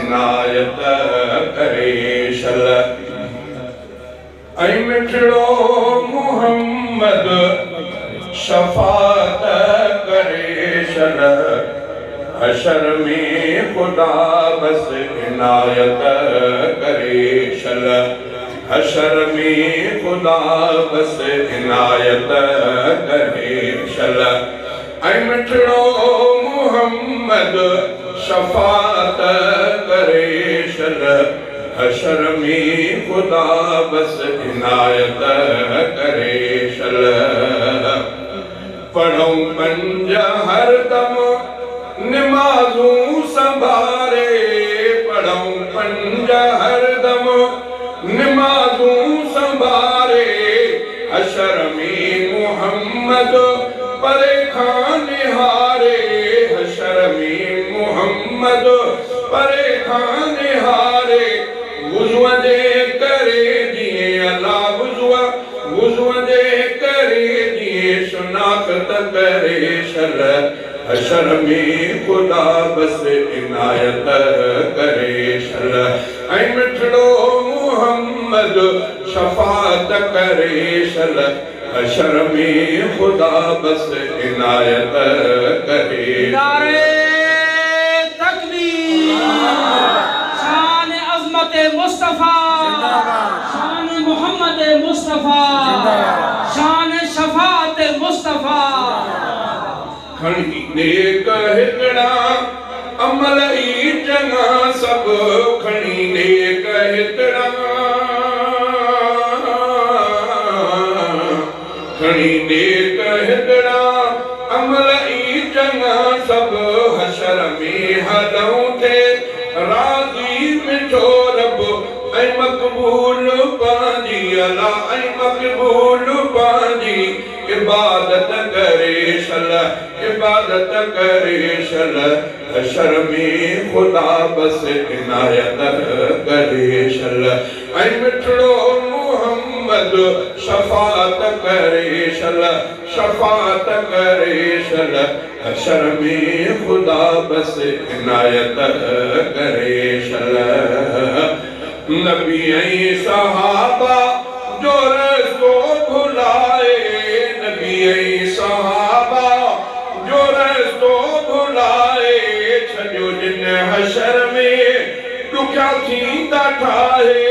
इनायत करे शल ऐं मिठड़ो मोहम्मद शफात करे शल हशर में खुदा बस इनायत करे शल हशर में खुदा बस इनायत करे शल ऐं मिठड़ो मोहम्मद शफात करे शल हशर में खुदा बस इनायत करे शल पढ़ूं पंज हरदम नमाज़ूं संभारे पढ़ूं पंज हरदम नमाज़ूं संभारे हशर में मोहम्मद परे खान हारे हशर में मोहम्मद परे खान हारे वुज़ू दे करे दिए अल्लाह वुज़ू दे करे दिए शनाख्त करे शल हशर में खुदा बस इनायत करे शल ऐं मिठड़ो मोहम्मद शफात करे शल हशर में खुदा बस इनायत करे नारे तकबीर शान अज़मत मुस्तफा शान मोहम्मद मुस्तफा शान शफात मुस्तफा खणी नेक हिकड़ा अमल ई चङा सब खणी नेक हिकड़ा खणी नेक हिकड़ा अमल ई चङा सब हशर में हलऊं थे राज़ी मिठो रब ऐं मक़बूल पंहिंजी अल्लाह ऐं मक़बूल पंहिंजी इबादत करे शल इबादत करे शल हशर में खुदा बस इनायत करे शल ऐं मिठड़ो मोहम्मद शफात करे शल शफात करे शल हशर में खुदा बस इनायत करे शल नबी ऐं सहाबा जो रस्तो भुलाए नबी ऐं सहाबा जो रस्तो भुलाए छॾियो जिन हशर में ॾुखिया थींदा ठाहे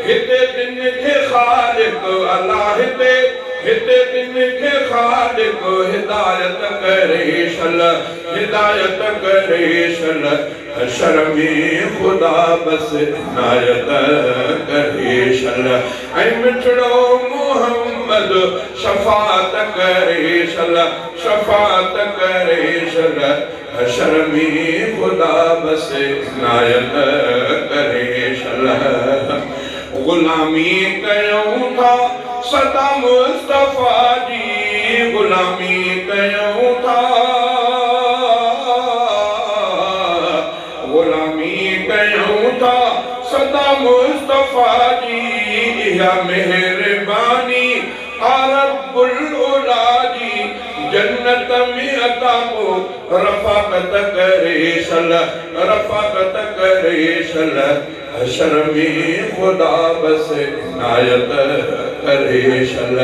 हिते तिन खे ख़ालिक अल्लाह हिते तिन खे ख़ालिक हिदायत करे शल हिदायत करे शल हशर में खुदा बस इनायत करे शल ऐं मिठड़ो मोहम्मद शफात करे शल शफात करे शल हशर में खुदा बस इनायत करे शल गुलामी कयूं था सदा मुस्तफा जी गुलामी कयूं था गुलामी कयूं था सदा मुस्तफा जी इहा मेहरबानी रब्बुल उला जी जन्नत में अता को रफ़ाकत करे शल रफ़ाकत करे शल हशर में खुदा बस इनायत करे शल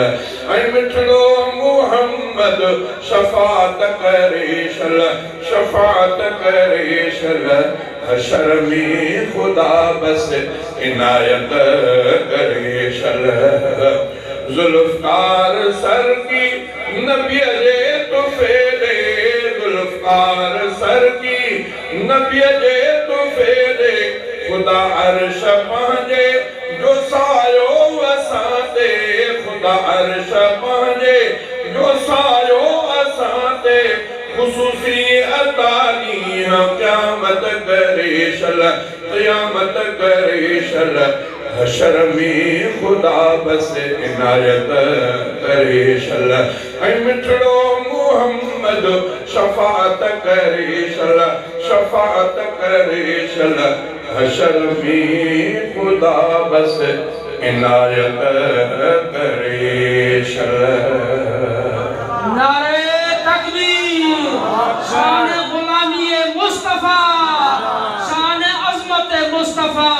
ऐं मिठड़ो मोहम्मद शफात करे शल शफात करे शल हशर में खुदा बस इनायत करे शल जुल्फ़कार सर की नबी जे तो फेरे जुल्फ़कार सर की नबी जे तो फेरे खुदा अर्श पंहिंजे जो सायो असां ते खुदा अर्श पंहिंजे जो सायो असां ते ख़ुसूसी अता ॾींहुं क़यामत करे शल क़यामत करे शल हशर में खुदा बस इनायत करे शल ऐं मिठड़ो मोहम्मद शफात करे शल शफात करे शल हशर में खुदा बस इनायत करे शल नारे तकबीर शान गुलामी मुस्तफा शान अज़मत मुस्तफ़ा